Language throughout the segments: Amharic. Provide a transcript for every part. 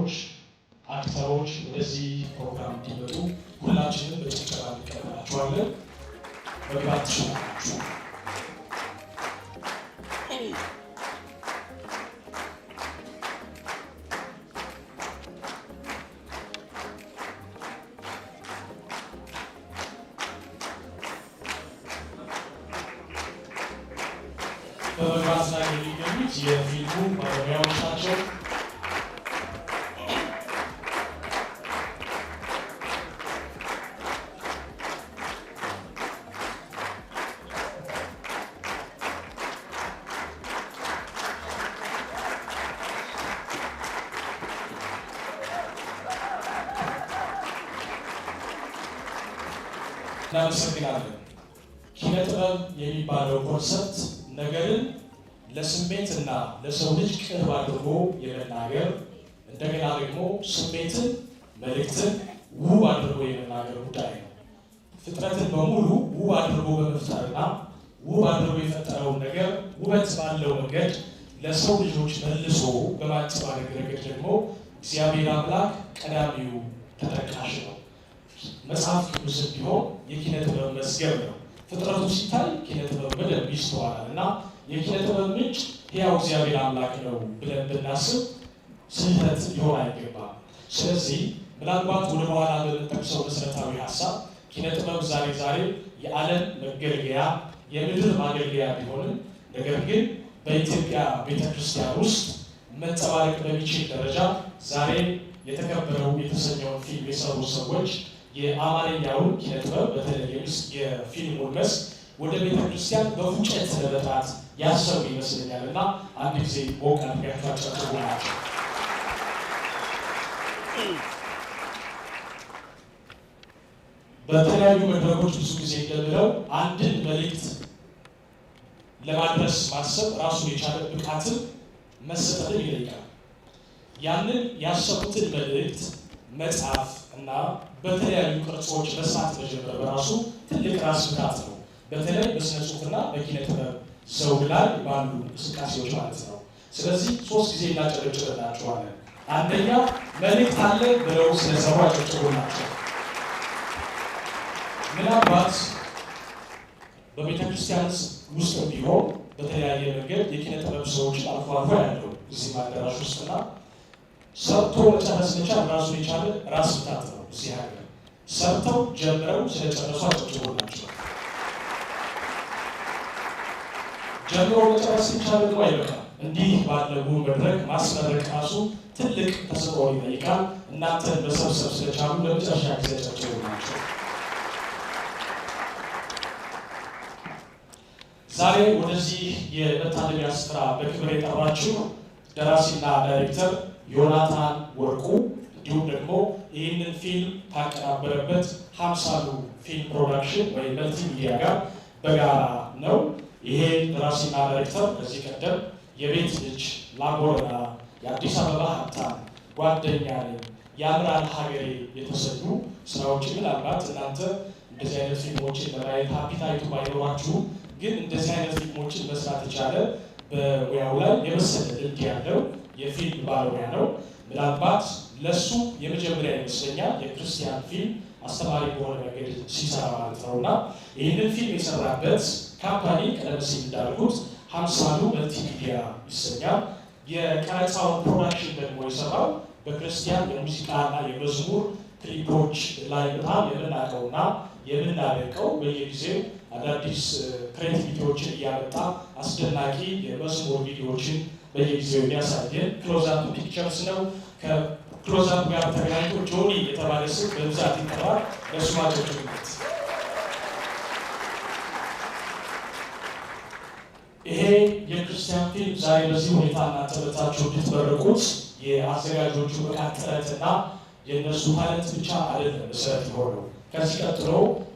ተዋናዮች፣ አክተሮች ወደዚህ ፕሮግራም እንዲመጡ ሁላችንም በጭብጨባ እንቀበላችኋለን። መግባት ትችላላችሁ። በመግባት ላይ የሚገኙት የፊልሙ ባለሙያዎች ናቸው። እናመሰግናለን። ኪነ ጥበብ የሚባለው ኮንሰፕት ነገርን ለስሜትና ለሰው ልጅ ቅርብ አድርጎ የመናገር እንደገና ደግሞ ስሜትን መልእክትን ውብ አድርጎ የመናገር ጉዳይ ነው። ፍጥረትን በሙሉ ውብ አድርጎ በመፍጠርና ውብ አድርጎ የፈጠረውን ነገር ውበት ባለው መንገድ ለሰው ልጆች መልሶ በማንጸባረቅ ረገድ ደግሞ እግዚአብሔር አምላክ ቀዳሚው ተጠቃሽ ነው። መጽሐፍ ቅዱስም ቢሆን የኪነ ጥበብ መዝገብ ነው። ፍጥረቱ ሲታይ ኪነ ጥበብ በደንብ ይስተዋላል እና የኪነ ጥበብ ምንጭ ሕያው እግዚአብሔር አምላክ ነው ብለን ብናስብ ስህተት ሊሆን አይገባም። ስለዚህ ምናልባት ወደ በኋላ በምንጠቅሰው መሰረታዊ ሀሳብ ኪነ ጥበብ ዛሬ የዓለም መገልገያ የምድር ማገልገያ ቢሆንም ነገር ግን በኢትዮጵያ ቤተክርስቲያን ውስጥ መንጸባረቅ በሚችል ደረጃ ዛሬ የተከበረው የተሰኘውን ፊልም የሰሩ ሰዎች የአማርኛውን ኪነ ጥበብ በተለይ የፊልሙን መስክ ወደ ቤተክርስቲያን በፉጨት ለመጥራት ያሰቡ ይመስለኛል እና አንድ ጊዜ ሞቅ አድርጋችሁ አጨብጭቡ ናቸው። በተለያዩ መድረኮች ብዙ ጊዜ እንደምለው አንድን መልእክት ለማድረስ ማሰብ ራሱን የቻለ ብቃትን መሰጠትን ይጠይቃል። ያንን ያሰቡትን መልእክት መጻፍ እና በተለያዩ ቅርጾች መስራት መጀመር በራሱ ትልቅ ራስ ምታት ነው። በተለይ በስነ ጽሁፍና በኪነ ጥበብ ዘውግ ላይ ባሉ እንቅስቃሴዎች ማለት ነው። ስለዚህ 3 ጊዜ እናጨበጭብላችኋለን። አንደኛ መልእክት አለ ብለው ስለሰሩ አጨብጭቡላቸው። ምናልባት በቤተክርስቲያን ውስጥ ቢሆን በተለያየ መንገድ የኪነ ጥበብ ሰዎች አልፎ አልፎ ያለው እዚህ አዳራሽ ውስጥና ሰርቶ መጨረስ መቻል ራሱን የቻለ ራስ ምታት ነው። እዚህ ሀገር ሰርተው ጀምረው ስለጨረሱ አጨብጭቡላቸው። ጀምሮ መጨረስ ይቻላል ደግሞ አይበቃም። እንዲህ ባለው መድረክ ማስመረቅ ራሱ ትልቅ ተሰጥኦ ይጠይቃል። እናንተን መሰብሰብ ስለቻሉ ለመጨረሻ ጊዜ አጨብጭቡላቸው። ዛሬ ወደዚህ የመታደሚያ ስፍራ በክብር የጠራችሁ ደራሲና ዳይሬክተር ዮናታን ወርቁ እንዲሁም ደግሞ ይህንን ፊልም ካቀናበረበት ሀምሳሉ ፊልም ፕሮዳክሽን ወይም መልቲ ሚዲያ ጋር በጋራ ነው። ይሄ ደራሲና ዳይሬክተር ከዚህ ቀደም የቤት ልጅ፣ ላቦረና፣ የአዲስ አበባ ሀብታም፣ ጓደኛ ነኝ፣ ያምራል ሀገሬ የተሰኙ ስራዎችን ምናልባት እናንተ እንደዚህ አይነት ፊልሞችን ለማየት አፒታይቱ ባይኖራችሁ ግን እንደዚህ አይነት ፊልሞችን መስራት የቻለ በሙያው ላይ የመሰለ ልምድ ያለው የፊልም ባለሙያ ነው። ምናልባት ለሱ የመጀመሪያ ይመስለኛል የክርስቲያን ፊልም አስተማሪ በሆነ መንገድ ሲሰራ ማለት ነው እና ይህንን ፊልም የሰራበት ካምፓኒ ቀደም ሲል እንዳልኩት ሀምሳሉ መልቲ ሚዲያ ይሰኛል። የቀረጻውን ፕሮዳክሽን ደግሞ የሰራው በክርስቲያን የሙዚቃና የመዝሙር ክሊፖች ላይ በጣም የምናውቀውና የምናደንቀው በየጊዜው አዳዲስ ክሬቲቪቲዎችን እያመጣ አስደናቂ የመዝሙር ቪዲዮዎችን በየጊዜው የሚያሳየን ክሎዛፕ ፒክቸርስ ነው። ከክሎዛፕ ጋር ተገናኝቶ ጆኒ የተባለ ስም በብዛት ይጠራል። ለሱ ማጨብጨቡለት። ይሄ የክርስቲያን ፊልም ዛሬ በዚህ ሁኔታ እናንተ መጥታችሁ እንድትመረቁት የአዘጋጆቹ ብቃት ጥረትና የእነሱ ታለንት ብቻ አይደለም መሰረት የሆነው። ከዚህ ቀጥሎ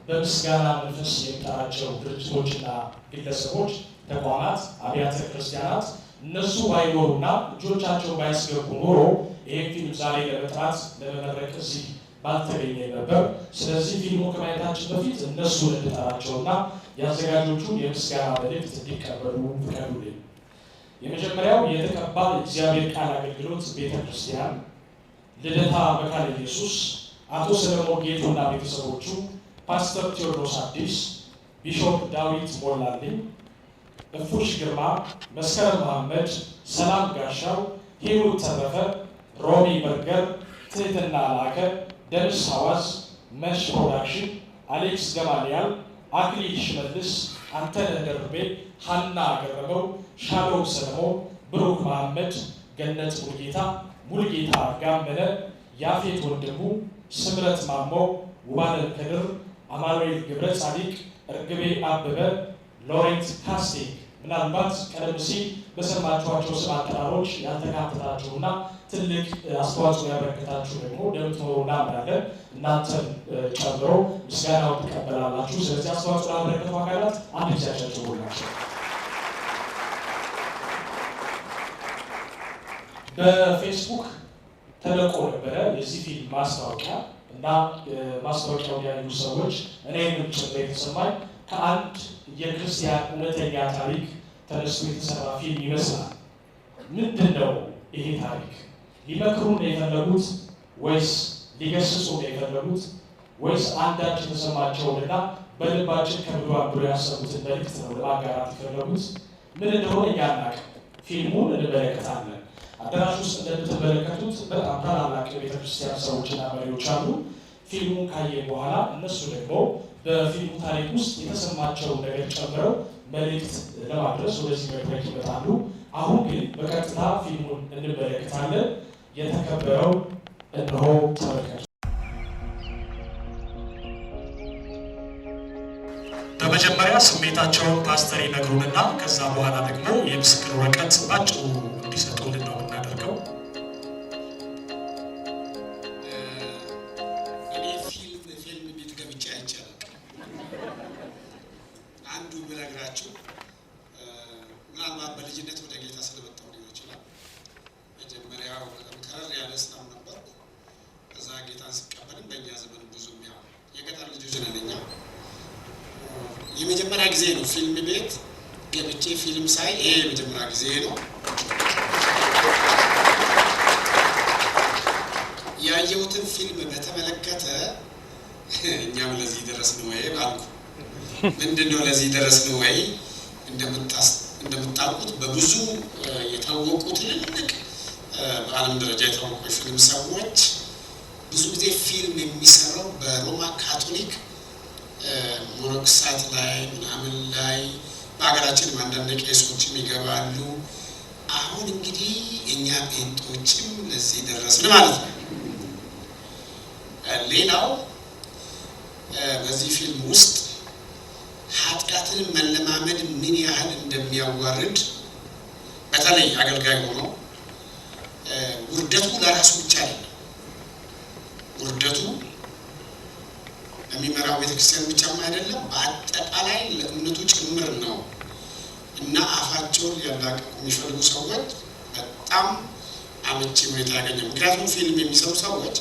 በምስጋና መንፈስ የሚጠራቸው ድርጅቶችና ግለሰቦች፣ ተቋማት፣ አብያተ ክርስቲያናት እነሱ ባይኖሩና ልጆቻቸው ባያስገቡ ኖሮ ይህን ፊልም ዛሬ ለመጥራት ለመመረቅ እዚህ ባልተገኘ ነበር። ስለዚህ ፊልሙ ከማየታችን በፊት እነሱን እንድጠራቸውና የአዘጋጆቹ የምስጋና መልእክት እንዲቀበሉ ፍቀዱልኝ። የመጀመሪያው የተቀባ እግዚአብሔር ቃል አገልግሎት ቤተክርስቲያን ልደታ መካነ ኢየሱስ፣ አቶ ሰለሞን ጌቱና ቤተሰቦቹ፣ ፓስተር ቴዎድሮስ አዲስ፣ ቢሾፕ ዳዊት ሞላልኝ፣ እፉሽ ግርማ፣ መስከረም መሐመድ፣ ሰላም ጋሻው፣ ሂሩት ተረፈ፣ ሮሚ በርገር፣ ትህትና ላከ፣ ደምስ ሐዋዝ፣ መሽ ፕሮዳክሽን፣ አሌክስ ገማልያል፣ አክሊል ሽመልስ፣ አንተነህ ደርቤ፣ ሀና ገረመው፣ ሻሎም ሰለሞን፣ ብሩክ መሐመድ፣ ገነት ሙልጌታ ጋመነ፣ ያፌት ወንድሙ፣ ስምረት ማሞ፣ ውባለም ከድር፣ አማኑኤል ገብረ ጻዲቅ፣ እርግቤ አበበ፣ ሎሬንት ካስቲንግ። ምናልባት ቀደም ሲል በሰማችኋቸው ስም አጠራሮች ያልተካተታችሁና ትልቅ አስተዋጽኦ ያበረከታችሁ ደግሞ እንደምትኖሩ እናምናለን። እናንተን ጨምሮ ምስጋናውን ትቀበላላችሁ። ስለዚህ አስተዋጽኦ ያበረከቱ አካላት አንድ ጊዜያቸው ናቸው። በፌስቡክ ተለቆ ነበረ የዚህ ፊልም ማስታወቂያ እና ማስታወቂያው ያዩ ሰዎች እኔንም ጭምር የተሰማኝ ከአንድ የክርስቲያን እውነተኛ ታሪክ ተነስቶ የተሰራ ፊልም ይመስላል። ምንድን ነው ይሄ ታሪክ? ሊመክሩ ነው የፈለጉት ወይስ ሊገስጹ ነው የፈለጉት ወይስ አንዳች የተሰማቸውንና በልባችን ከብዷን ብሎ ያሰቡትን መልዕክት ነው ለማጋራት የፈለጉት? ምን እንደሆነ እያናቅ ፊልሙን እንመለከታለን። አዳራሽ ውስጥ እንደምትመለከቱት በጣም ታላላቅ የቤተክርስቲያን ሰዎችና መሪዎች አሉ። ፊልሙን ካየ በኋላ እነሱ ደግሞ በፊልሙ ታሪክ ውስጥ የተሰማቸው ነገር ጨምረው መልእክት ለማድረስ ወደዚህ መድረክ ይመጣሉ። አሁን ግን በቀጥታ ፊልሙን እንመለከታለን። የተከበረው እነሆ ተመልከቱ። በመጀመሪያ ስሜታቸውን ፓስተር ይነግሩንና ከዛ በኋላ ደግሞ የምስክር ወረቀት ባጭሩ እንዲሰጡልን ነው የምናደርገው። እኔ ፊልም ቤት ገብቼ አይቻልም። አንዱ ብነግራችሁ ምናልባት በልጅነት ወደ ጌታ ስለመጣሁ ሊሆን ይችላል። መጀመሪያው ከረር ያለ ስራም ነበር። ከዛ ጌታን ስቀበልም በእኛ ዘመን ብዙም ያው የገጠር ልጆች ነን እኛ። የመጀመሪያ ጊዜ ነው ፊልም ቤት ገብቼ ፊልም ሳይ፣ ይሄ የመጀመሪያ ጊዜ ነው። ያየሁትን ፊልም በተመለከተ እኛም ለዚህ ደረስን ወይ አልኩ። ምንድነው ለዚህ ደረስን ወይ? እንደምታውቁት በብዙ የታወቁ ትልልቅ በዓለም ደረጃ የታወቁ የፊልም ሰዎች ብዙ ጊዜ ፊልም የሚሰራው በሮማ ካቶሊክ ሞኖክሳት ላይ ምናምን ላይ በሀገራችን አንዳንድ ቄሶችም ይገባሉ። አሁን እንግዲህ እኛ ጴንጦችም ለዚህ ደረስን ማለት ነው። ሌላው በዚህ ፊልም ውስጥ ኃጢአትን መለማመድ ምን ያህል እንደሚያዋርድ በተለይ አገልጋይ ሆኖ ውርደቱ ለራሱ ብቻ አይደለም፣ ውርደቱ ለሚመራው ቤተክርስቲያን ብቻም አይደለም፣ በአጠቃላይ ለእምነቱ ጭምር ነው እና አፋቸውን ሊያላቅቁ የሚፈልጉ ሰዎች በጣም አመቺ ሁኔታ ያገኛል። ምክንያቱም ፊልም የሚሰሩ ሰዎች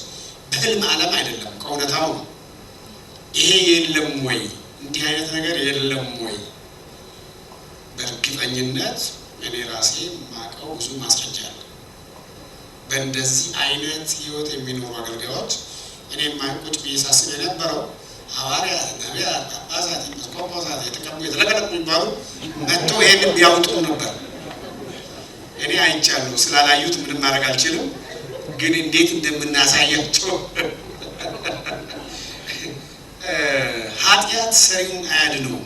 በህልም ዓለም አይደለም፣ ከእውነታው ነው። ይሄ የለም ወይ? እንዲህ አይነት ነገር የለም ወይ? በእርግጠኝነት እኔ ራሴ የማውቀው ብዙ ማስረጃ አለ። በእንደዚህ አይነት ህይወት የሚኖሩ አገልጋዮች እኔ ቁጭ ብዬ ሳስብ የነበረው ሐዋርያት፣ ነቢያት፣ ጳጳሳት፣ ኤጲስቆጶሳት የተቀቡ የተለቀለቁ የሚባሉ መጥተው ይሄንን ቢያውጡ ነበር። እኔ አይቻለሁ። ስላላዩት ምንም ማድረግ አልችልም፣ ግን እንዴት እንደምናሳያቸው ኃጢአት ሰሪውን አያድነው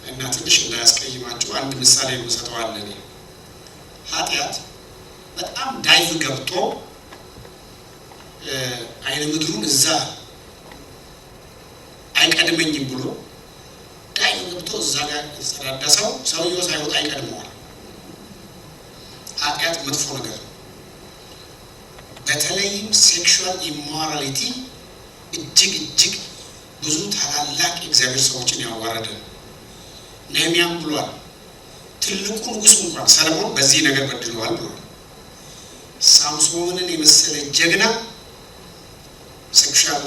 እና ትንሽ እንዳያስቀይማችሁ አንድ ምሳሌ እንሰጠዋለን። ኃጢአት በጣም ዳይቭ ገብቶ አይነ ምድሩን እዛ አይቀድመኝም ብሎ ዳይቭ ገብቶ እዛ ጋር የተሰዳዳ ሰውየው ሳይወጣ አይቀድመዋል። ኃጢአት መጥፎ ነገር ነው። በተለይም ሴክሹዋል ኢሞራሊቲ እጅግ ብዙ ታላላቅ የእግዚአብሔር ሰዎችን ያዋረደ ነው። ነህምያም ብሏል፣ ትልቁ ንጉሥ እንኳን ሰለሞን በዚህ ነገር በድለዋል ብሏል። ሳምሶንን የመሰለ ጀግና ሴክሹዋል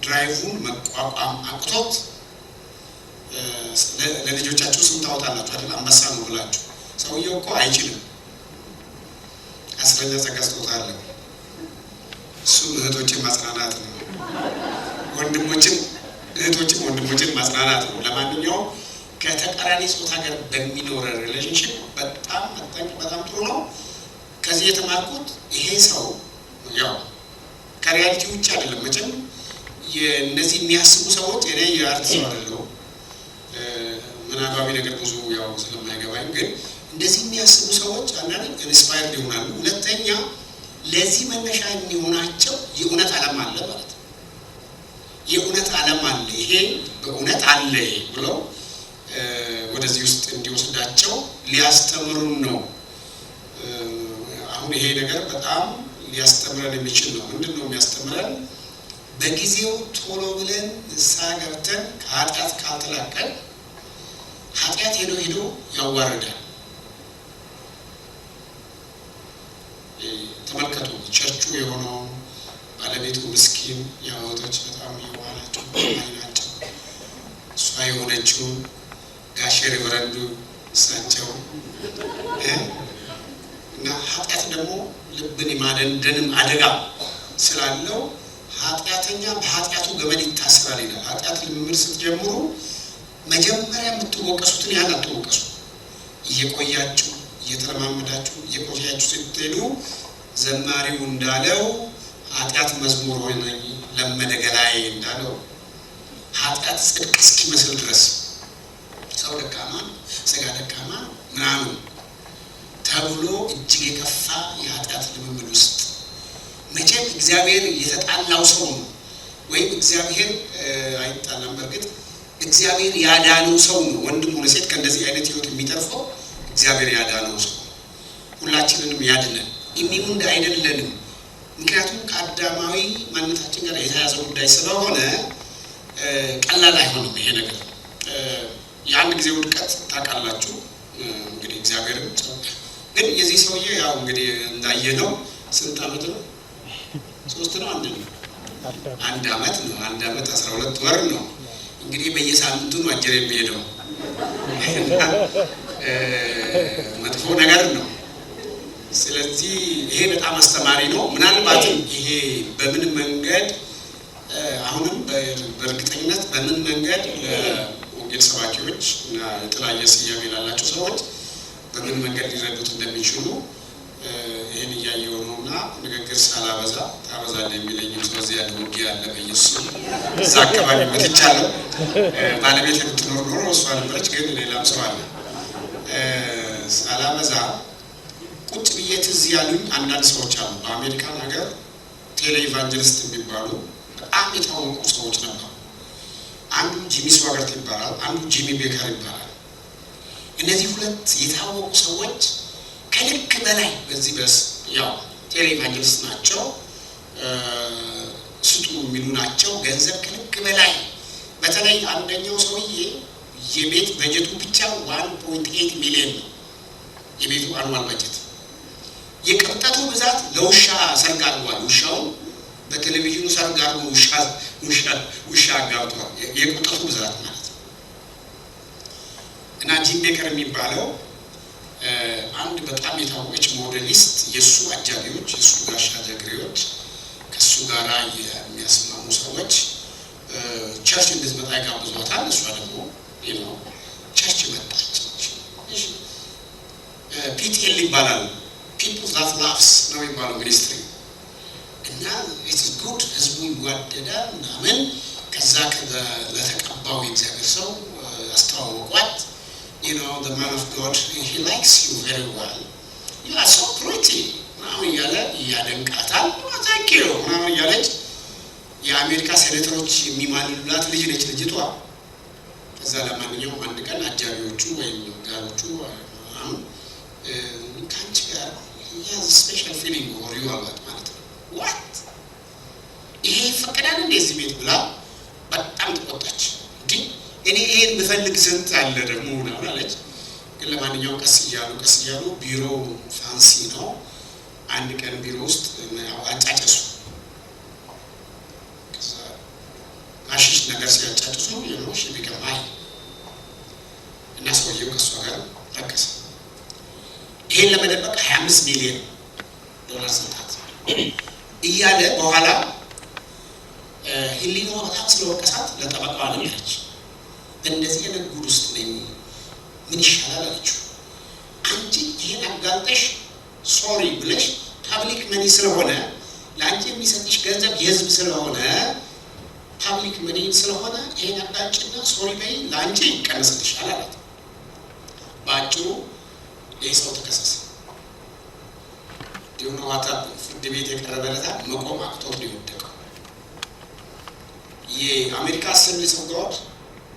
ድራይቭን መቋቋም አቅቶት ለልጆቻችሁ ስም ታወጣላችሁ አይደል? አንበሳ ነው ብላችሁ። ሰውየው እኮ አይችልም። አስረኛ ጸጋ ስጦታ አለው። እሱ እህቶችን ማጽናናት ነው። ወንድሞችን እህቶችን ወንድሞችን ማጽናናት ነው። ለማንኛውም ከተቃራኒ ጾታ ጋር በሚኖር ሪሌሽንሽፕ በጣም ጥሩ ነው። ከዚህ የተማርኩት ይሄ ሰው ያው ከሪያሊቲ ውጭ አይደለም መቼም የነዚህ የሚያስቡ ሰዎች እኔ የአርት ሰው አይደለሁም ምናባቢ ነገር ብዙ ያው ስለማይገባኝ ግን እንደዚህ የሚያስቡ ሰዎች አንዳንድ ኢንስፓየርድ ይሆናሉ። ሁለተኛ ለዚህ መነሻ የሚሆናቸው የእውነት ዓለም አለ ማለት ነው። የእውነት ዓለም አለ ይሄ በእውነት አለ ብለው ወደዚህ ውስጥ እንዲወስዳቸው ሊያስተምሩን ነው። አሁን ይሄ ነገር በጣም ሊያስተምረን የሚችል ነው። ምንድነው የሚያስተምረን? በጊዜው ቶሎ ብለን ንስሐ ገብተን ከኃጢአት ካልተላቀን ኃጢአት ሄዶ ያዋርዳል። ተመልከቱ ቸርቹ የሆነው ባለቤቱ ምስኪን ያወጣች በጣም የዋላቸው አይናቸው እሷ የሆነችው ጋሼ ሪቨረንዱ እሳቸው እና ኃጢአት ደግሞ ልብን የማደንደንም አደጋ ስላለው ኃጢአተኛ በኃጢአቱ ገመድ ይታሰራል ይላል። ኃጢአት ልምምድ ስትጀምሩ መጀመሪያ የምትወቀሱትን ያህል አትወቀሱ። እየቆያችሁ እየተለማመዳችሁ እየቆያችሁ ስትሄዱ ዘማሪው እንዳለው ኃጢአት መዝሙር ሆነኝ ለመደ ገላዬ እንዳለው ኃጢአት ጽድቅ እስኪመስል ድረስ ሰው ደካማ ስጋ ደካማ ምናምን ተብሎ እጅግ የከፋ የኃጢአት ልምምድ ውስጥ መቼም እግዚአብሔር የተጣላው ሰው ነው ወይም እግዚአብሔር አይጣላም። በእርግጥ እግዚአብሔር ያዳነው ሰው ነው። ወንድም ሆነ ሴት ከእንደዚህ አይነት ህይወት የሚተርፈው እግዚአብሔር ያዳነው ሰው ሁላችንንም ያድነን። ኢሚውንድ አይደለንም። ምክንያቱም ከአዳማዊ ማንነታችን ጋር የተያያዘ ጉዳይ ስለሆነ ቀላል አይሆንም ይሄ ነገር። የአንድ ጊዜ ውድቀት ታውቃላችሁ እንግዲህ እግዚአብሔር ግን የዚህ ሰውዬ ያው እንግዲህ እንዳየነው ስንት ዓመት ነው? 3 ነው 1 ነው? 1 ዓመት ነው። 1 ዓመት 12 ወር ነው። እንግዲህ በየሳምንቱ ነው አጀር የሚሄደው። መጥፎ ነገር ነው። ስለዚህ ይሄ በጣም አስተማሪ ነው። ምናልባትም ይሄ በምን መንገድ አሁንም በእርግጠኝነት በምን መንገድ ለወንጌል ሰባኪዎች እና የተለያየ ስያሜ ላላቸው ሰዎች በምን መንገድ ሊረዱት እንደሚችሉ ይሄን እያየሁ ነውና ንግግር ሳላበዛ ታበዛለህ የሚለኝም ስለዚህ ያለ ውጊያ ያለ በኢየሱስ እዛ አካባቢ መጥቻለሁ። ባለቤት የምትኖር ኖሮ እሷ ነበረች፣ ግን ሌላም ሰው አለ። ሳላበዛ ቁጭ ብዬ ትዝ ያሉኝ አንዳንድ ሰዎች አሉ። በአሜሪካን ሀገር ቴሌ ኢቫንጀሊስት የሚባሉ በጣም የታወቁ ሰዎች ነበሩ። አንዱ ጂሚ ስዋገርት ይባላል፣ አንዱ ጂሚ ቤከር ይባላል። እነዚህ ሁለት የታወቁ ሰዎች ከልክ በላይ በዚህ በስ ያው ቴሌ ኢቫንጀሊስት ናቸው፣ ስጡ የሚሉ ናቸው። ገንዘብ ከልክ በላይ በተለይ አንደኛው ሰውዬ የቤት በጀቱ ብቻ 1.8 ሚሊዮን ነው የቤቱ አኑዋል በጀት። የቅብጠቱ ብዛት ለውሻ ሰርግ አድርጓል። ውሻውን በቴሌቪዥኑ ሰርግ አድርጎ ውሻ አጋብቷል። የቅብጠቱ ብዛት ማለት ነው። እና ጂም ቤከር የሚባለው አንድ በጣም የታወቀች ሞዴሊስት የሱ አጃቢዎች የሱ ጋሻ ጀግሬዎች ከሱ ጋራ የሚያስማሙ ሰዎች ቸርች እንድትመጣ ይጋብዟታል። እሷ ደግሞ ቸርች መጣች። ፒቲኤል ይባላል፣ ፒፕል ዛት ላቭስ ነው የሚባለው ሚኒስትሪ እና ኢትስ ጉድ ህዝቡ ይዋደዳል ምናምን። ከዛ ለተቀባው የእግዚአብሔር ሰው አስተዋወቋት። the man of God, he likes you very well. You are so pretty. ምናምን እያለ እያደንቃታል። thank you ምናምን እያለች የአሜሪካ ሴኔተሮች የሚማልሉላት ልጅ ነች ልጅቷ። ከዛ ለማንኛውም አንድ ቀን አጃቢዎቹ ወይም ጋሮቹ ከአንቺ ጋር has a special feeling for you አሏት ማለት ነው። what ይሄ ይፈቀዳል እንደዚህ ቤት ብላ በጣም ተቆጣች። እኔ ይሄን ብፈልግ ስንት አለ ደግሞ ምናምን አለች። ግን ለማንኛውም ቀስ እያሉ ቢሮው ፋንሲ ነው። አንድ ቀን ቢሮ ውስጥ አጫጨሱ። ከዛ አሽሽ ነገር ሲያጫጭሱ የኖሽ ቢገማይ እና ሰውየው ከሷ ጋር ረከሰ። ይሄን ለመደበቅ $25 ሚሊዮን ሰጣት። እያለ በኋላ ህሊናዋ በጣም ስለወቀሳት ለጠበቃዋ ነገረች። እንደዚህ አይነት ጉድ ውስጥ ነኝ ምን ይሻላል አለችው። አንቺ ይሄን አጋልጠሽ ሶሪ ብለሽ ፐብሊክ መኒ ስለሆነ ለአንቺ የሚሰጥሽ ገንዘብ የህዝብ ስለሆነ ፐብሊክ መኒ ስለሆነ ይሄን አጋጭና ሶሪ በይ ለአንቺ ይቀነስልሻል አላት። ባጭሩ ይህ ሰው ተከሰሰ። ዲሆነ ዋታ ፍርድ ቤት የቀረበለታ መቆም አቅቶት ነው የወደቀው። የአሜሪካ አሰምብሊ ኦፍ ጋድ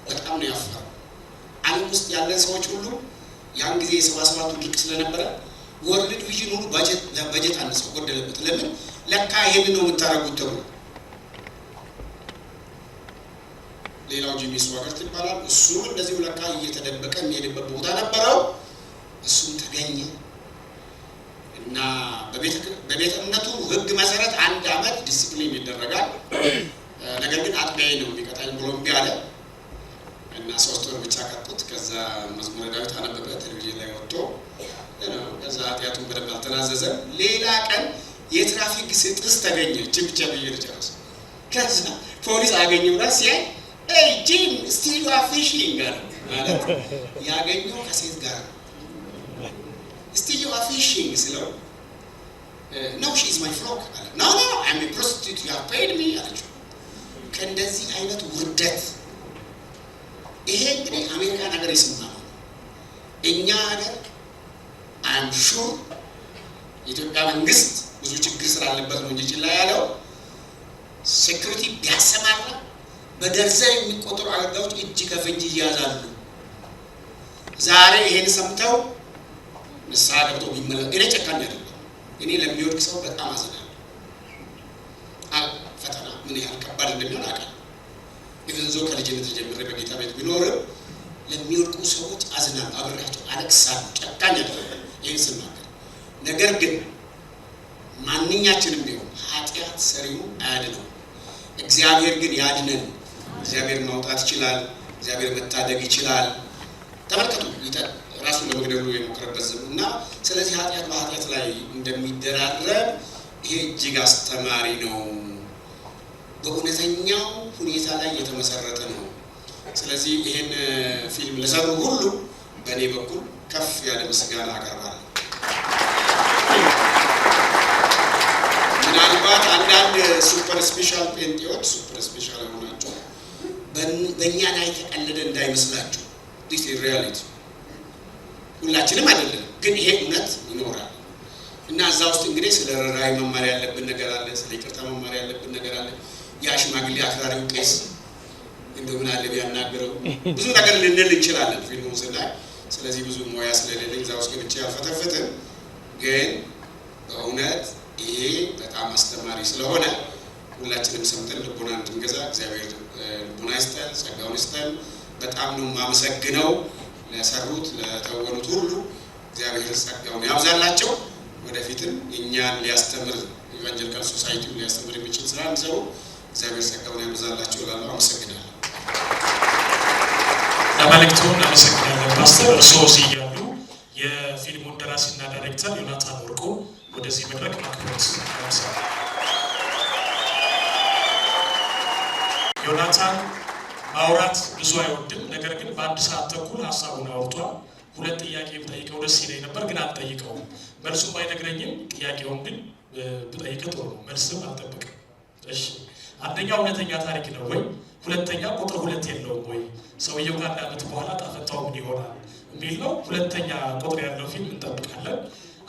በጣም ነው ያፈራው። ዓለም ውስጥ ያለን ሰዎች ሁሉ ያን ጊዜ የ77ቱ ድርቅ ስለነበረ ወርልድ ቪዥን ሁሉ በጀት አነሰው ጎደለበት። ለምን ለካ ይሄን ነው የምታረጉት ተብሎ ሌላው ጂሚ ስዋገርት ይባላል። እሱ እንደዚህ ለካ እየተደበቀ የሚሄድበት ቦታ ነበረው። እሱም ተገኘ እና በቤተ እምነቱ ህግ መሰረት 1 አመት ዲሲፕሊን ይደረጋል። ነገር ግን አጥቢያዬ ነው የሚቀጣኝ ብሎ እምቢ አለ እና 3 ወር ብቻ ቀጡት። ከዛ መዝሙረ ዳዊት አነበበ ቴሌቪዥን ላይ ወጥቶ ከዛ ኃጢአቱን በደንብ አልተናዘዘም። ሌላ ቀን የትራፊክ ስጥስ ተገኘ። ጭብጨ ብዬ ልጨርስ። ከዛ ፖሊስ አገኘውና ሲያይ ኤይ ጂም ስቲል ዩ አር ፊሺንግ አለ። ማለት ያገኘው ከሴት ጋር ስቲል ዩ አር ፊሺንግ ስለው no she is my flock አለ። no I am a prostitute you have paid me አለችው። ከእንደዚህ አይነት ውርደት ይሄ እንግዲህ አሜሪካ ነገር ይስማል። እኛ ሀገር I'm sure የኢትዮጵያ መንግስት ብዙ ችግር ስላለበት ነው እንጂ ችላ ያለው ሴኩሪቲ ቢያሰማራ በደርዘን የሚቆጠሩ አገልጋዮች እጅ ከፍንጅ ይያዛሉ። ዛሬ ይሄን ሰምተው ንስሐ ገብተው ቢመለሱ እኔ ጨካኝ አይደለም። እኔ ለሚወድቅ ሰው በጣም አዝናለሁ። ፈተና ምን ያህል ከባድ እንደሚሆን አውቃለሁ። ኢቭን ዞ ከልጅነት ጀምሬ በጌታ ቤት ቢኖርም ለሚወድቁ ሰዎች አዝናለሁ፣ አብሬያቸው አለቅሳለሁ። ጨካኝ አይደለም ይሄን ስናገር። ነገር ግን ማንኛችንም ቢሆን ኃጢአት ሰሪው አያድነው፣ እግዚአብሔር ግን ያድነን። እግዚአብሔር ማውጣት ይችላል፣ እግዚአብሔር መታደግ ይችላል። ተመልከቱ ራሱ ለመግደሉ የሞከረበት ዘመንና ስለዚህ ኃጢአት በኃጢአት ላይ እንደሚደራረብ ይሄ እጅግ አስተማሪ ነው። በእውነተኛው ሁኔታ ላይ የተመሰረተ ነው። ስለዚህ ይሄን ፊልም ለሰሩ ሁሉ በእኔ በኩል ከፍ ያለ ምስጋና አቀርባለሁ። ምናልባት አንዳንድ ሱፐር ስፔሻል ፔንቲዎች ሱፐር ስፔሻል ሆናቸው በእኛ ላይ ተቀለደ እንዳይመስላችሁ። ዲስ ኢዝ ሪያሊቲ። ሁላችንም አይደለም ግን ይሄ እውነት ይኖራል እና እዛ ውስጥ እንግዲህ ስለ ራይ መማር ያለብን ነገር አለ፣ ስለ ይቅርታ መማር ያለብን ነገር አለ። ያ ሽማግሌ አክራሪው ቄስ እንደምን አለ ቢያናገረው ብዙ ነገር ልንል እንችላለን ፊልሙን ስናይ። ስለዚህ ብዙ ሙያ ስለሌለኝ እዛ ውስጥ ብቻ ያልፈተፈትን ግን በእውነት ይሄ በጣም አስተማሪ ስለሆነ ሁላችንም ሰምተን ልቦና እንድንገዛ እግዚአብሔር ልቦና ይስጠን፣ ጸጋውን ይስጠን። በጣም ነው የማመሰግነው ለሰሩት ለተወኑት ሁሉ እግዚአብሔር ጸጋውን ያብዛላቸው። ወደፊትም እኛን ሊያስተምር ኢቫንጀሊካል ሶሳይቲው ሊያስተምር የሚችል ስራ እንሰሩ። እግዚአብሔር ጸጋውን ያብዛላቸው እላለሁ። አመሰግናለሁ። ለመልእክቱን አመሰግናለሁ ፓስተር። እርስዎ ሲያሉ የፊልሙን ደራሲና ዳይሬክተር ዮናታን ወርቁ ወደዚህ መድረክ ማክበርት ያመሰግናለሁ። ዮናታን ማውራት ብዙ አይወድም። ነገር ግን በ1 ሰዓት ተኩል ሀሳቡን አውርቷል። 2 ጥያቄ ብጠይቀው ደስ ይለኝ ነበር ግን አልጠይቀውም። መልሱም ባይነግረኝም ጥያቄውን ግን ብጠይቀው ጥሩ ነው። መልስም አልጠብቅም። እሺ፣ አንደኛው እውነተኛ ታሪክ ነው ወይ? ሁለተኛ ቁጥር 2 የለውም ወይ? ሰውየው ከ1 ዓመት በኋላ ጣፈንታው ምን ይሆናል የሚል ነው። ሁለተኛ ቁጥር ያለው ፊልም እንጠብቃለን።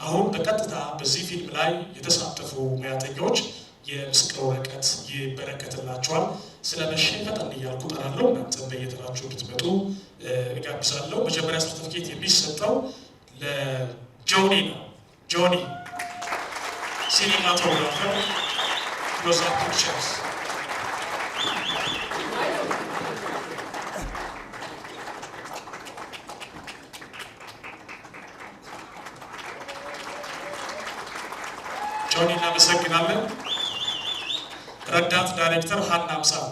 አሁን በቀጥታ በዚህ ፊልም ላይ የተሳተፉ ሙያተኞች የምስክር ወረቀት ይበረከትላቸዋል። ስለመሸ ፈጠን እያልኩ እጠራለሁ። እናንተም በየተራችሁ እንድትመጡ እጋብዛለሁ። መጀመሪያ ሰርቲፊኬት የሚሰጠው ለጆኒ ነው። ጆኒ ሲኒማቶግራፈር ክሎዝ አፕ ፒክቸርስ። ጆኒ እናመሰግናለን። ረዳት ዳይሬክተር ሀና አምሳሉ።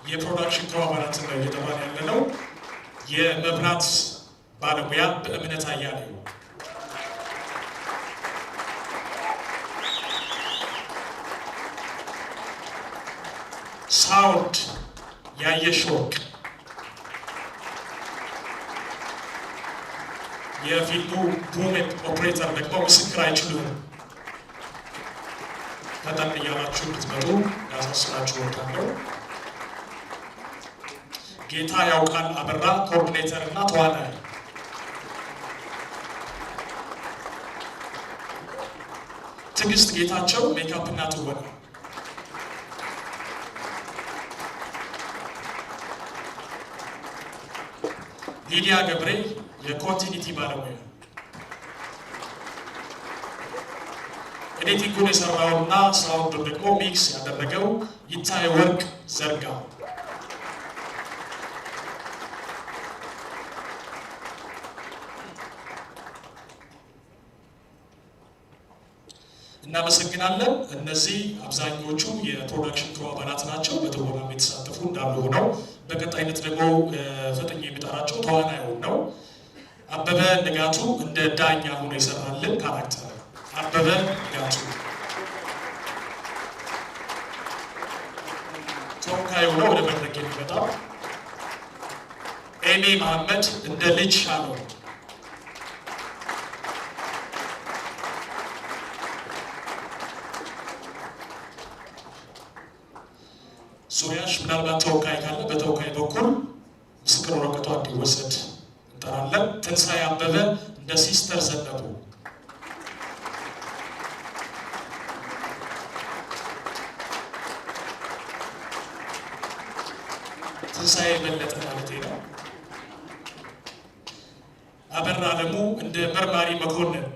የፕሮዳክሽን ክሩ አባላትን ነው እየጠራን ያለነው። የመብራት ባለሙያ በእምነት አያሌው፣ ሳውንድ ያየሽ ወርቅ፣ የፊልሙ ቡም ኦፕሬተር ደግሞ ምስክር አይችሉም። ፈጠን እያላችሁ እንድትመጡ ያሳስባችሁ እወዳለሁ። ጌታ ያውቃል አበራ ኮኦርዲኔተር እና ተዋናይ፣ ትዕግስት ጌታቸው ሜካፕ እና ትወና፣ ሊዲያ ገብሬ የኮንቲኒቲ ባለሙያ፣ ኤዲቲንጉን የሰራውና ሳውንዱን ደግሞ ሚክስ ያደረገው ይታይ ወርቅ ዘርጋ፣ እናመሰግናለን። እነዚህ አብዛኞቹ የፕሮዳክሽን ክሩ አባላት ናቸው። በትወናም የተሳተፉ እንዳሉ ሆነው በቀጣይነት ደግሞ ፈጠኝ የሚጠራቸው ተዋናዩን ነው። አበበ ንጋቱ እንደ ዳኛ ሆኖ ይሰራልን ካራክተር አበበ ንጋቱ። ተወካዩ ነው ወደ መድረክ የሚመጣው። ኤሜ መሐመድ እንደ ልጅ ሻለው፣ ሱሪያሽ ምናልባት ተወካይ ካለ በተወካይ በኩል ምስክር ወረቀቷ እንዲወሰድ እንጠራለን። ትንሳኤ አበበ እንደ ሲስተር ዘነቡ፣ ትንሳኤ በለጠ ማለት ነው። አበራ አለሙ እንደ መርማሪ መኮንን፣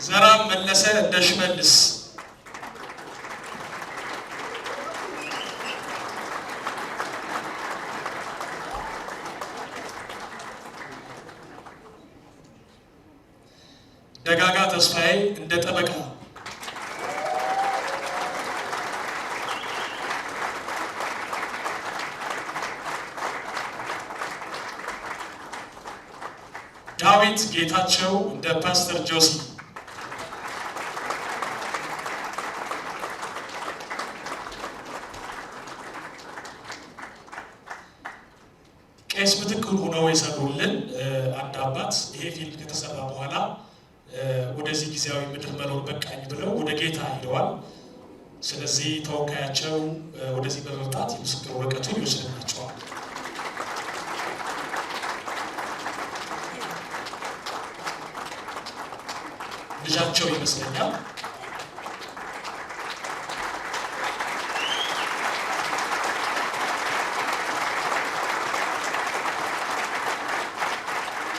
ዘራም መለሰ እንደ ሽመልስ፣ ደጋጋ ተስፋዬ እንደ ጠበቃ፣ ዳዊት ጌታቸው እንደ ፓስተር ጆሲ፣ ቄስ ምትክ ሆነው የሰሩልን አንድ አባት ይሄ ፊልም ከተሰራ በኋላ ወደዚህ ጊዜያዊ ምድር መኖር በቃኝ ብለው ወደ ጌታ ሄደዋል። ስለዚህ ተወካያቸው ወደዚህ በመምጣት የምስክር ወረቀቱን ይወስድላቸዋል። ልጃቸው ይመስለኛል።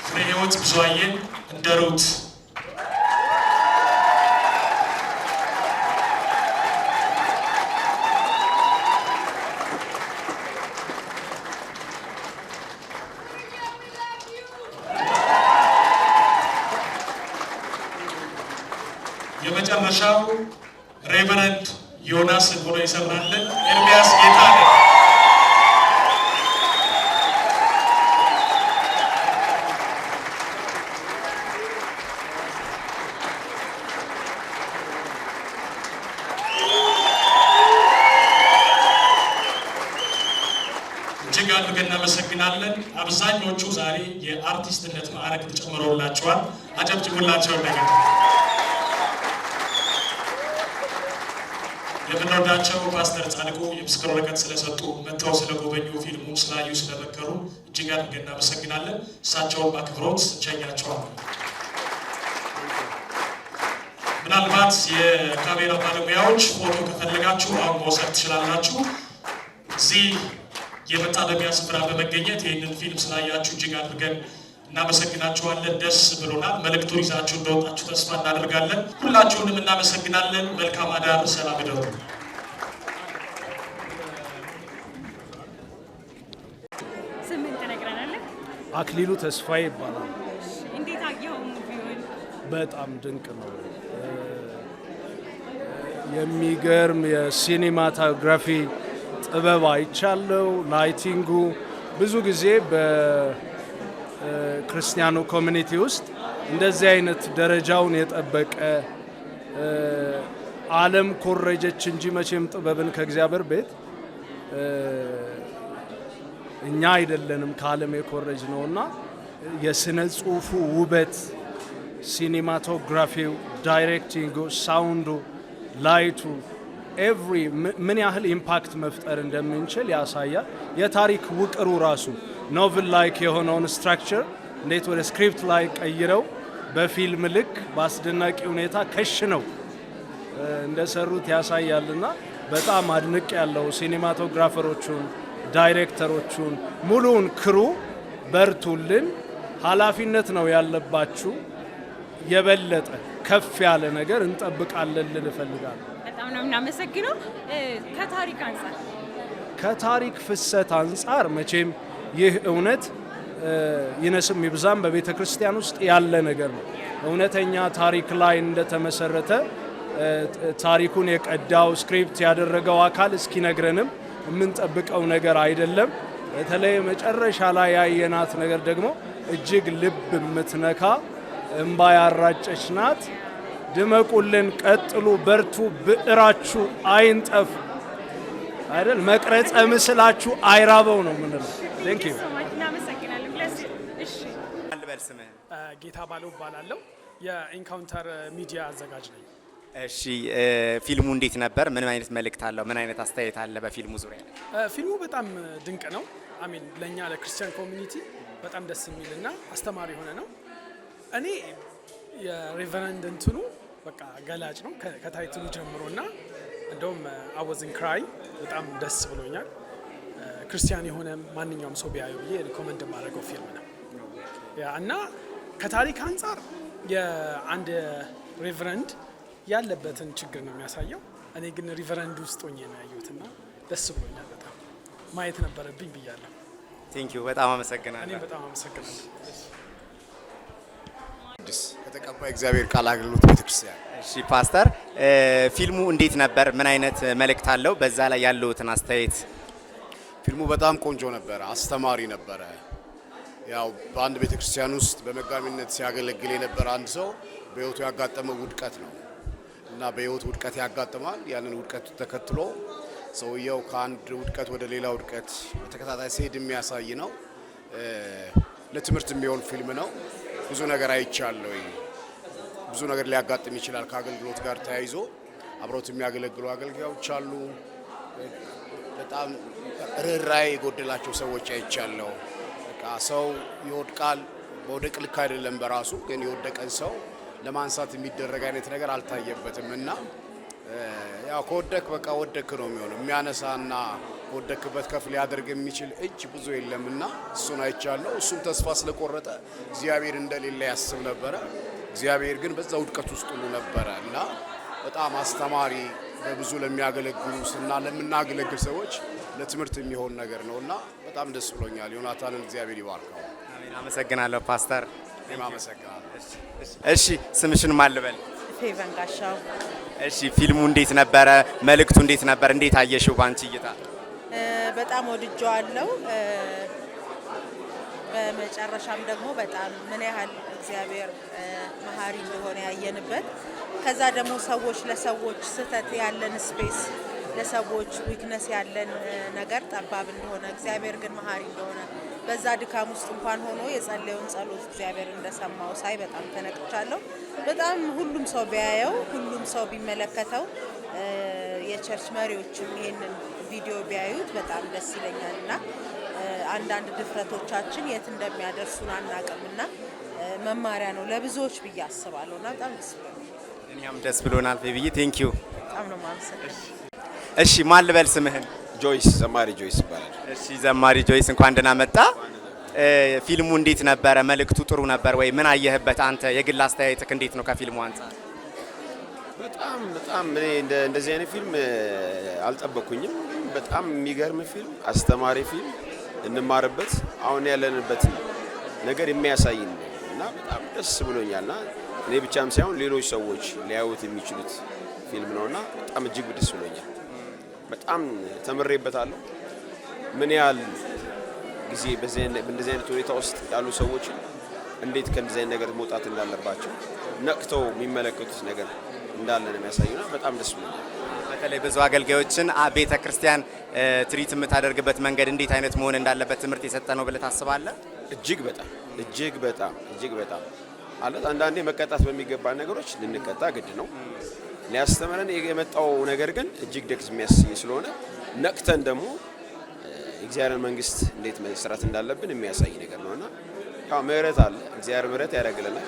ፍሬ ህይወት ብዙአየን እንደ ሩት፣ የመጨረሻው ሬቨረንድ ዮናስ ሆኖ ይሰራልን ኤርሚያስ ጌታነህ። እጅግ አድርገን እናመሰግናለን። አብዛኞቹ ዛሬ የአርቲስትነት ማዕረግ ተጨምሮላቸዋል። አጨብጭቡላቸው ነገር የምንወዳቸው ፓስተር ጻድቁ የምስክር ወረቀት ስለሰጡ መጥተው ስለጎበኙ ፊልሙ ስላዩ ስለመከሩ እጅግ አድርገን እናመሰግናለን። እሳቸውን በአክብሮት እንሸኛቸዋለን። ምናልባት የካሜራ ባለሙያዎች ፎቶ ከፈለጋችሁ አሁን መውሰድ ትችላላችሁ። እዚህ የመታደሚያ ስፍራ በመገኘት ይህንን ፊልም ስላያችሁ እጅግ አድርገን እናመሰግናችኋለን። ደስ ብሎናል። መልእክቱን ይዛችሁ እንደወጣችሁ ተስፋ እናደርጋለን። ሁላችሁንም እናመሰግናለን። መልካም አዳር፣ ሰላም እደሩ። ስምን ትነግረናለህ? አክሊሉ ተስፋዬ ይባላል። እንዴት አየኸው በጣም ድንቅ ነው። የሚገርም የሲኒማቶግራፊ ጥበብ አይቻለው። ላይቲንጉ ብዙ ጊዜ በክርስቲያኑ ኮሚኒቲ ውስጥ እንደዚህ አይነት ደረጃውን የጠበቀ ዓለም ኮረጀች እንጂ መቼም ጥበብን ከእግዚአብሔር ቤት እኛ አይደለንም ከዓለም የኮረጅ ነውና የስነ ጽሁፉ ውበት፣ ሲኒማቶግራፊው፣ ዳይሬክቲንጉ፣ ሳውንዱ፣ ላይቱ ኤቭሪ ምን ያህል ኢምፓክት መፍጠር እንደምንችል ያሳያል። የታሪክ ውቅሩ ራሱ ኖቨል ላይክ የሆነውን ስትራክቸር እንዴት ወደ ስክሪፕት ላይ ቀይረው በፊልም ልክ በአስደናቂ ሁኔታ ከሽነው እንደሰሩት ያሳያልና በጣም አድንቅ ያለው ሲኒማቶግራፈሮቹን፣ ዳይሬክተሮቹን፣ ሙሉውን ክሩ በርቱልን። ኃላፊነት ነው ያለባችሁ። የበለጠ ከፍ ያለ ነገር እንጠብቃለን ልል እፈልጋለሁ። በጣም ነው የምናመሰግነው። ከታሪክ ፍሰት አንጻር መቼም ይህ እውነት ይነስም ይብዛም በቤተ ክርስቲያን ውስጥ ያለ ነገር ነው። እውነተኛ ታሪክ ላይ እንደተመሰረተ ታሪኩን የቀዳው ስክሪፕት ያደረገው አካል እስኪነግረንም የምንጠብቀው ነገር አይደለም። በተለይ መጨረሻ ላይ ያየናት ነገር ደግሞ እጅግ ልብ የምትነካ እንባ ያራጨች ናት። ድመቁልን፣ ቀጥሉ፣ በርቱ፣ ብዕራችሁ አይንጠፍ አይደል፣ መቅረጸ ምስላችሁ አይራበው ነው ምንለው። ቴንክ ዩ። ጌታ ባለው እባላለሁ። የኢንካውንተር ሚዲያ አዘጋጅ ነኝ። እሺ፣ ፊልሙ እንዴት ነበር? ምን አይነት መልእክት አለው? ምን አይነት አስተያየት አለ በፊልሙ ዙሪያ? ፊልሙ በጣም ድንቅ ነው። አሜን። ለኛ ለክርስቲያን ኮሚኒቲ በጣም ደስ የሚልና አስተማሪ የሆነ ነው። እኔ የሬቨረንድ እንትኑ በቃ ገላጭ ነው ከታይትሉ ጀምሮና እንደውም አወዝን ክራይ በጣም ደስ ብሎኛል። ክርስቲያን የሆነ ማንኛውም ሰው ቢያዩ ብዬ ሪኮመንድ የማደርገው ፊልም ነው እና ከታሪክ አንጻር የአንድ ሬቨረንድ ያለበትን ችግር ነው የሚያሳየው። እኔ ግን ሪቨረንድ ውስጥ ሆኜ ነው ያየሁትና ደስ ብሎኛል። በጣም ማየት ነበረብኝ ብያለሁ። ቴንክ ዩ። በጣም አመሰግናለሁ። እኔ በጣም አመሰግናለሁ። ከተቀባይ እግዚአብሔር ቃል አገልግሎት ቤተክርስቲያን። እሺ ፓስተር፣ ፊልሙ እንዴት ነበር? ምን አይነት መልእክት አለው? በዛ ላይ ያለውትን አስተያየት። ፊልሙ በጣም ቆንጆ ነበረ፣ አስተማሪ ነበረ። ያው በአንድ ቤተክርስቲያን ውስጥ በመጋቢነት ሲያገለግል የነበረ አንድ ሰው በህይወቱ ያጋጠመው ውድቀት ነው እና በህይወቱ ውድቀት ያጋጥማል። ያንን ውድቀት ተከትሎ ሰውየው ከአንድ ውድቀት ወደ ሌላ ውድቀት በተከታታይ ሲሄድ የሚያሳይ ነው። ለትምህርት የሚሆን ፊልም ነው። ብዙ ነገር አይቻለሁ። ብዙ ነገር ሊያጋጥም ይችላል ከአገልግሎት ጋር ተያይዞ። አብሮት የሚያገለግሉ አገልጋዮች አሉ። በጣም ርህራሄ የጎደላቸው ሰዎች አይቻለሁ። በቃ ሰው ይወድቃል። መውደቅ ልክ አይደለም በራሱ ግን የወደቀን ሰው ለማንሳት የሚደረግ አይነት ነገር አልታየበትም እና ያው ከወደክ በቃ ወደክ ነው የሚሆነው። የሚያነሳና ከወደክበት ከፍ ሊያደርግ የሚችል እጅ ብዙ የለምና እሱን አይቻለሁ። እሱም ተስፋ ስለቆረጠ እግዚአብሔር እንደሌለ ያስብ ነበረ። እግዚአብሔር ግን በዛ ውድቀት ውስጥ ሁሉ ነበረ እና በጣም አስተማሪ በብዙ ለሚያገለግሉና ለምናገለግል ሰዎች ለትምህርት የሚሆን ነገር ነውና በጣም ደስ ብሎኛል። ዮናታንን እግዚአብሔር ይባርከው። አሜን። አመሰግናለሁ ፓስተር። እኔም አመሰግናለሁ። እሺ፣ ስምሽን ማን ልበል? ፌቨን ጋሻው። እሺ፣ ፊልሙ እንዴት ነበረ? መልእክቱ እንዴት ነበር? እንዴት አየሽው ባንቺ እይታ? በጣም ወድጄዋለሁ። በመጨረሻም ደግሞ በጣም ምን ያህል እግዚአብሔር መሀሪ እንደሆነ ያየንበት፣ ከዛ ደግሞ ሰዎች ለሰዎች ስህተት ያለን ስፔስ፣ ለሰዎች ዊክነስ ያለን ነገር ጠባብ እንደሆነ እግዚአብሔር ግን መሀሪ እንደሆነ በዛ ድካም ውስጥ እንኳን ሆኖ የጸለየውን ጸሎት እግዚአብሔር እንደሰማው ሳይ በጣም ተነቅቻለሁ። በጣም ሁሉም ሰው ቢያየው፣ ሁሉም ሰው ቢመለከተው፣ የቸርች መሪዎችም ይሄንን ቪዲዮ ቢያዩት በጣም ደስ ይለኛልና አንዳንድ ድፍረቶቻችን የት እንደሚያደርሱን አናውቅምና መማሪያ ነው ለብዙዎች ብዬ አስባለሁና በጣም ደስ ብሎኛል። እኛም ደስ ብሎናል። ቤቢዬ ቴንክ ዩ። በጣም ነው የማመሰግነው። እሺ ማን ልበል ስምህን? ጆይስ፣ ዘማሪ ጆይስ ይባላል። እሺ ዘማሪ ጆይስ እንኳን ደህና መጣ። ፊልሙ እንዴት ነበረ? መልእክቱ ጥሩ ነበር ወይ? ምን አየህበት አንተ? የግል አስተያየትህ እንዴት ነው ከፊልሙ አንጻር? በጣም እኔ እንደዚህ አይነት ፊልም አልጠበኩኝም። በጣም የሚገርም ፊልም፣ አስተማሪ ፊልም፣ እንማርበት አሁን ያለንበት ነገር የሚያሳይ ነው እና በጣም ደስ ብሎኛልና እኔ ብቻም ሳይሆን ሌሎች ሰዎች ሊያዩት የሚችሉት ፊልም ነውና በጣም እጅግ ደስ ብሎኛል። በጣም ተምሬበታለሁ። ምን ያህል ጊዜ በእንደዚህ አይነት ሁኔታ ውስጥ ያሉ ሰዎች እንዴት ከእንደዚህ አይነት ነገር መውጣት እንዳለባቸው ነቅተው የሚመለከቱት ነገር እንዳለ ነው የሚያሳዩና በጣም ደስ ብሎኛል። በተለይ ብዙ አገልጋዮችን ቤተ ክርስቲያን ትሪት የምታደርግበት መንገድ እንዴት አይነት መሆን እንዳለበት ትምህርት የሰጠ ነው ብለህ ታስባለህ? እጅግ በጣም ማለት አንዳንዴ መቀጣት በሚገባ ነገሮች ልንቀጣ ግድ ነው። ሊያስተምረን የመጣው ነገር ግን እጅግ ደስ የሚያሰኝ ስለሆነ ነቅተን ደግሞ የእግዚአብሔርን መንግስት እንዴት መስራት እንዳለብን የሚያሳይ ነገር ነውና ያው ምህረት አለ፣ እግዚአብሔር ምህረት ያደርግልናል።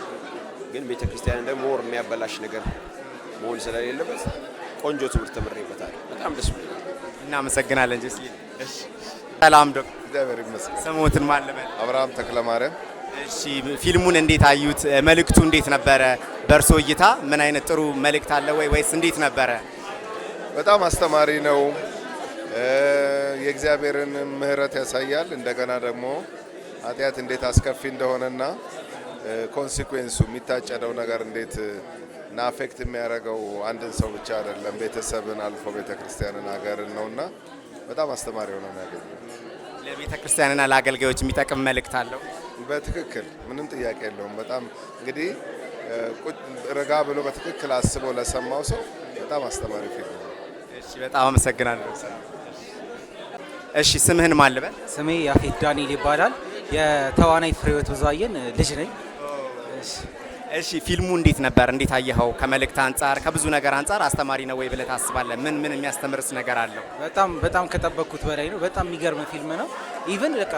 ግን ቤተክርስቲያን ደግሞ ወር የሚያበላሽ ነገር መሆን ስለሌለበት ቆንጆ ትምህርት ተምሬበታል። በጣም ደስ ብሎኛል። እናመሰግናለን ጀስሊ። እሺ ሰላም ዶክተር። እግዚአብሔር ይመስገን። ስሙትን ማን ልበል? አብርሃም ተክለማርያም። እሺ ፊልሙን እንዴት አዩት? መልእክቱ እንዴት ነበረ? በእርሶ እይታ ምን አይነት ጥሩ መልእክት አለ ወይስ እንዴት ነበረ? በጣም አስተማሪ ነው። የእግዚአብሔርን ምህረት ያሳያል። እንደገና ደግሞ ኃጢአት እንዴት አስከፊ እንደሆነና ኮንሲኩዌንሱ የሚታጨደው ነገር እንዴት እና አፌክት የሚያደርገው አንድን ሰው ብቻ አይደለም፣ ቤተሰብን አልፎ ቤተክርስቲያንን፣ ሀገርን ነውና በጣም አስተማሪ ሆኖ ነው ያገኘሁት። ለቤተክርስቲያንና ለአገልጋዮች የሚጠቅም መልእክት አለው። በትክክል ምንም ጥያቄ የለውም። በጣም እንግዲህ ረጋ ብሎ በትክክል አስቦ ለሰማው ሰው በጣም አስተማሪ ፊልም ነው። እሺ በጣም አመሰግናለሁ። እሺ ስምህን ማን ልበል? ስሜ ያፌት ዳንኤል ይባላል። የተዋናይ ፍሬህይወት ብዙአየን ልጅ ነኝ። እሺ ፊልሙ እንዴት ነበር? እንዴት አየኸው? ከመልእክት አንጻር ከብዙ ነገር አንጻር አስተማሪ ነው ወይ ብለህ ታስባለህ? ምን የሚያስተምርስ ነገር አለው? በጣም ከጠበቅኩት በላይ ነው። በጣም የሚገርም ፊልም ነው። ኢቭን በቃ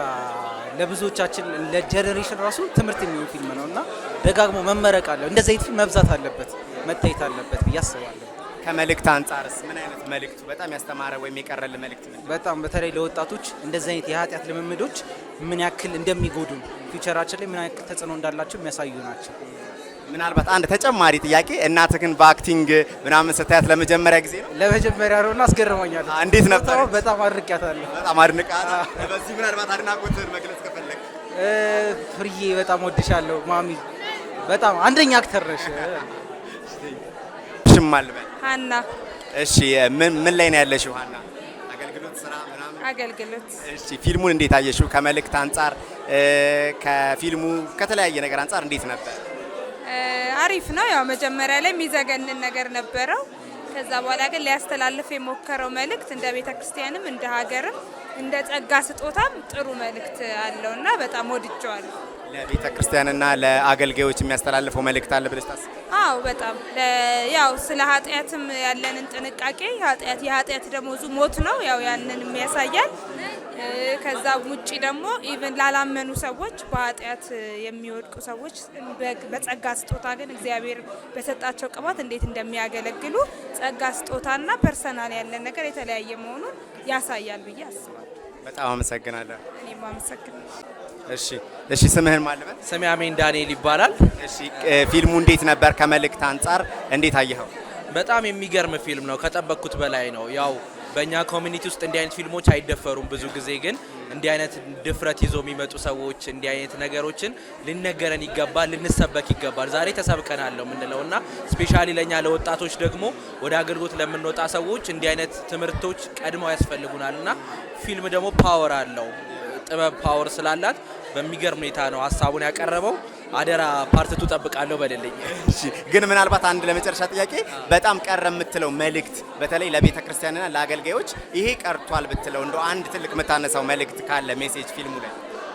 ለብዙዎቻችን ለጀነሬሽን ራሱ ትምህርት የሚሆን ፊልም ነው እና ደጋግሞ መመረቅ አለው። እንደዚህ አይነት ፊልም መብዛት አለበት፣ መታየት አለበት ብዬ አስባለሁ። ከመልእክት አንጻርስ ምን አይነት መልእክቱ በጣም ያስተማረ ወይም የቀረል መልእክት ነው? በጣም በተለይ ለወጣቶች እንደዚህ አይነት የኃጢአት ልምምዶች ምን ያክል እንደሚጎዱን ፊውቸራችን ላይ ምን ያክል ተጽዕኖ እንዳላቸው የሚያሳዩ ናቸው። ምናልባት አንድ ተጨማሪ ጥያቄ፣ እናትህን በአክቲንግ ምናምን ስታያት ለመጀመሪያ ጊዜ ነው? ለመጀመሪያ ነውና አስገርመኛል። እንዴት ነበር? በጣም አድንቄያታለሁ። በጣም አድንቃለሁ። በዚህ ምናልባት አድናቆትህን መግለጽ ከፈለግ? ፍርዬ በጣም ወድሻለሁ ማሚ፣ በጣም አንደኛ አክተር ነሽ። ሽማል በል ሀና። እሺ ምን ላይ ነው ያለሽው ሀና? አገልግሎት ስራ ምናምን? አገልግሎት። እሺ ፊልሙን እንዴት አየሽው? ከመልእክት አንጻር ከፊልሙ ከተለያየ ነገር አንጻር እንዴት ነበር? አሪፍ ነው። ያው መጀመሪያ ላይ የሚዘገንን ነገር ነበረው። ከዛ በኋላ ግን ሊያስተላልፍ የሞከረው መልእክት እንደ ቤተክርስቲያንም እንደ ሀገርም እንደ ጸጋ ስጦታም ጥሩ መልእክት አለውና በጣም ወድጀዋለሁ። ለቤተክርስቲያንና ለአገልጋዮች የሚያስተላልፈው መልእክት አለ ብለሽ ታስብ? አዎ በጣም ያው ስለ ኃጢአትም ያለንን ጥንቃቄ የኃጢአት ደሞዙ ሞት ነው። ያው ያንን የሚያሳያል። ከዛ ውጪ ደግሞ ኢቭን ላላመኑ ሰዎች በኃጢአት የሚወድቁ ሰዎች በጸጋ ስጦታ ግን እግዚአብሔር በሰጣቸው ቅባት እንዴት እንደሚያገለግሉ ጸጋ ስጦታና ፐርሰናል ያለን ነገር የተለያየ መሆኑን ያሳያል ብዬ አስባለሁ። በጣም አመሰግናለሁ። እኔም አመሰግናለሁ። እሺ ስምህን ማለት ነው? ስሜ አሜን ዳንኤል ይባላል። እሺ ፊልሙ እንዴት ነበር? ከመልእክት አንጻር እንዴት አየኸው? በጣም የሚገርም ፊልም ነው። ከጠበቅኩት በላይ ነው። ያው በእኛ ኮሚኒቲ ውስጥ እንዲህ አይነት ፊልሞች አይደፈሩም። ብዙ ጊዜ ግን እንዲህ አይነት ድፍረት ይዞ የሚመጡ ሰዎች እንዲህ አይነት ነገሮችን ሊነገረን ይገባል፣ ልንሰበክ ይገባል። ዛሬ ተሰብከናል ነው የምንለው እና ስፔሻሊ ለእኛ ለወጣቶች ደግሞ ወደ አገልግሎት ለምንወጣ ሰዎች እንዲህ አይነት ትምህርቶች ቀድመው ያስፈልጉናል እና ፊልም ደግሞ ፓወር አለው። ጥበብ ፓወር ስላላት በሚገርም ሁኔታ ነው ሀሳቡን ያቀረበው። አደራ ፓርትቱ ጠብቃለሁ በልልኝ። እሺ ግን ምናልባት አንድ ለመጨረሻ ጥያቄ፣ በጣም ቀረ የምትለው መልእክት በተለይ ለቤተ ክርስቲያንና ለአገልጋዮች ይሄ ቀርቷል ብትለው እንደው አንድ ትልቅ የምታነሳው መልእክት ካለ ሜሴጅ ፊልሙ ላይ?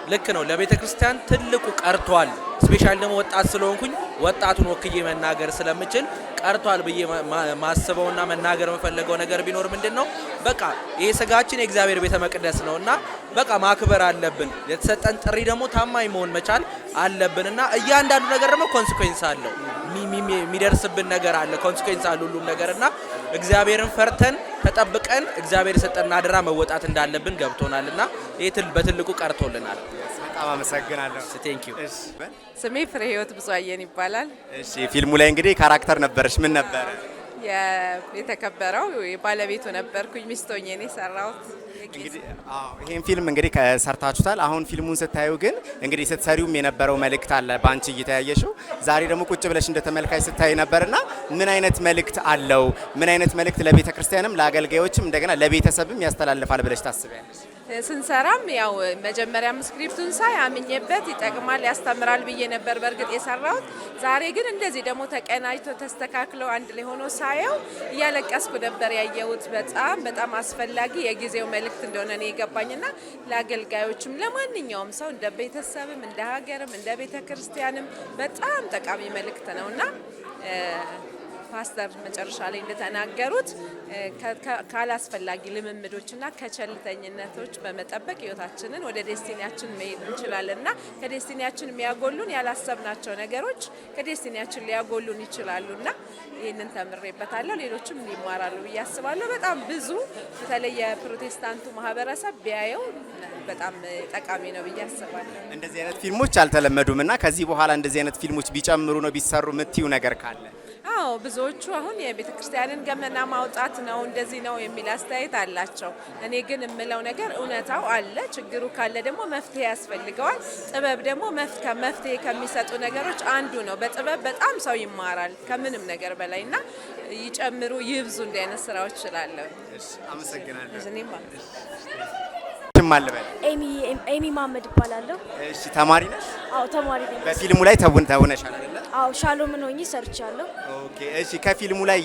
ልክ ነው። ለቤተ ክርስቲያን ትልቁ ቀርቷል። ስፔሻሊ ደግሞ ወጣት ስለሆንኩኝ ወጣቱን ወክዬ መናገር ስለምችል ቀርቷል ብዬ ማስበውና መናገር የምፈልገው ነገር ቢኖር ምንድነው፣ በቃ ይሄ ስጋችን የእግዚአብሔር ቤተ መቅደስ ነውና በቃ ማክበር አለብን። የተሰጠን ጥሪ ደግሞ ታማኝ መሆን መቻል አለብንና እያንዳንዱ ነገር ደግሞ ኮንሲኩዌንስ አለው። የሚደርስብን ነገር አለ፣ ኮንሲኩዌንስ አለ ሁሉም ነገርና እግዚአብሔርን ፈርተን ተጠብቀን እግዚአብሔር የሰጠን አደራ መወጣት እንዳለብን ገብቶናልና ይሄ በትልቁ ቀርቶልናል። በጣም አመሰግናለሁ። ቴንክ ዩ። ስሜ ፍሬህይወት ብዙአየን ይባላል። እሺ ፊልሙ ላይ እንግዲህ ካራክተር ነበርሽ፣ ምን ነበረ? የተከበረው ባለቤቱ ነበርኩኝ። ሚስቶኜ ነው የሰራሁት። እንግዲህ ይሄን ፊልም እንግዲህ ሰርታችሁታል። አሁን ፊልሙን ስታዩ ግን እንግዲህ ስትሰሪውም የነበረው መልእክት አለ ባንቺ እይታ ያየሽው፣ ዛሬ ደግሞ ቁጭ ብለሽ እንደ ተመልካች ስታይ ነበርና ምን አይነት መልእክት አለው? ምን አይነት መልእክት ለቤተ ክርስቲያንም ለአገልጋዮችም እንደገና ለቤተሰብም ያስተላልፋል ብለሽ ታስቢያለሽ? ስንሰራም ያው መጀመሪያም ስክሪፕቱን ሳይ አምኜበት ይጠቅማል ያስተምራል ብዬ ነበር በእርግጥ የሰራሁት። ዛሬ ግን እንደዚህ ደግሞ ተቀናጅቶ ተስተካክለው አንድ ላይ ሆኖ ሳየው እያለቀስኩ ነበር ያየሁት። በጣም አስፈላጊ የጊዜው መልእክት እንደሆነ ነው የገባኝና ለአገልጋዮችም ለማንኛውም ሰው እንደ ቤተሰብም እንደ ሀገርም እንደ ቤተ ክርስቲያንም በጣም ጠቃሚ መልእክት ነውና ፓስተር መጨረሻ ላይ እንደተናገሩት ካላስፈላጊ ልምምዶችና ከቸልተኝነቶች በመጠበቅ ህይወታችንን ወደ ዴስቲኒያችን መሄድ እንችላለንና ከዴስቲኒያችን የሚያጎሉን ያላሰብናቸው ነገሮች ከዴስቲኒያችን ሊያጎሉን ይችላሉና ይህንን ተምሬበታለሁ። ሌሎችም ይማራሉ ብዬ አስባለሁ። በጣም ብዙ በተለይ የፕሮቴስታንቱ ማህበረሰብ ቢያየው በጣም ጠቃሚ ነው ብዬ አስባለሁ። እንደዚህ አይነት ፊልሞች አልተለመዱም እና ከዚህ በኋላ እንደዚህ አይነት ፊልሞች ቢጨምሩ ነው ቢሰሩ የምትዩ ነገር ካለ? አዎ ብዙዎቹ አሁን የቤተ ክርስቲያንን ገመና ማውጣት ነው እንደዚህ ነው የሚል አስተያየት አላቸው። እኔ ግን የምለው ነገር እውነታው አለ። ችግሩ ካለ ደግሞ መፍትሄ ያስፈልገዋል። ጥበብ ደግሞ መፍትሄ ከሚሰጡ ነገሮች አንዱ ነው። በጥበብ በጣም ሰው ይማራል ከምንም ነገር በላይ እና ይጨምሩ ይብዙ እንዲህ አይነት ስራዎች እችላለሁ። አመሰግናለሁ። ኤሚ መሀመድ እባላለሁ። እሺ ተማሪ ነሽ? አዎ ተማሪ ነኝ። በፊልሙ ላይ ተውነሻል አይደል? አዎ ሻሎምን ሆኜ ሰርቻለሁ። ኦኬ እሺ ከፊልሙ ላይ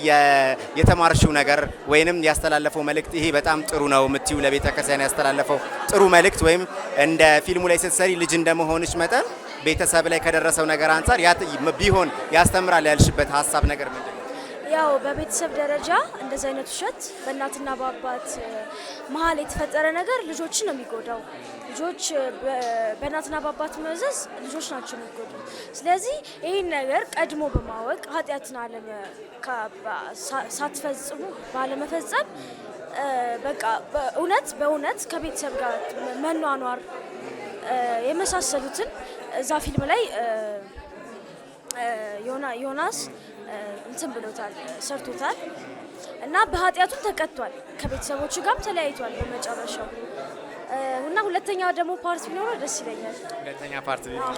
የተማርሽው ነገር ወይንም ያስተላለፈው መልእክት ይሄ በጣም ጥሩ ነው የምትዩ ለቤተ ክርስቲያን ያስተላለፈው ጥሩ መልእክት ወይም እንደ ፊልሙ ላይ ስትሰሪ ልጅ እንደመሆንሽ መጠን ቤተሰብ ላይ ከደረሰው ነገር አንፃር ቢሆን ያስተምራል ያልሽበት ሀሳብ ነገር ምንድን ነው? ያው በቤተሰብ ደረጃ እንደዚህ አይነት ውሸት በእናትና በአባት መሀል የተፈጠረ ነገር ልጆችን ነው የሚጎዳው። ልጆች በእናትና በአባት መዘዝ ልጆች ናቸው የሚጎዱት። ስለዚህ ይህን ነገር ቀድሞ በማወቅ ኃጢአትን ሳትፈጽሙ ባለመፈጸም በቃ በእውነት ከቤተሰብ ጋር መኗኗር የመሳሰሉትን እዛ ፊልም ላይ ዮናስ እንትን ብሎታል ሰርቶታል እና በኃጢአቱም ተቀጥቷል። ከቤተሰቦቹ ጋርም ተለያይቷል በመጨረሻው እና ሁለተኛው ደግሞ ፓርት ቢኖረው ደስ ይለኛል። ሁለተኛ ፓርት ቢኖረው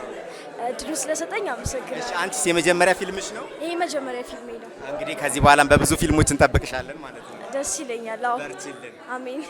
እድሉ ስለሰጠኝ አመሰግናለሁ። እሺ አንቺስ የመጀመሪያ ፊልምሽ ነው? ይሄ መጀመሪያ ፊልሜ ነው። እንግዲህ ከዚህ በኋላም በብዙ ፊልሞች እንጠብቅሻለን ማለት ነው። ደስ ይለኛል። አዎ በርቺልን። አሜን።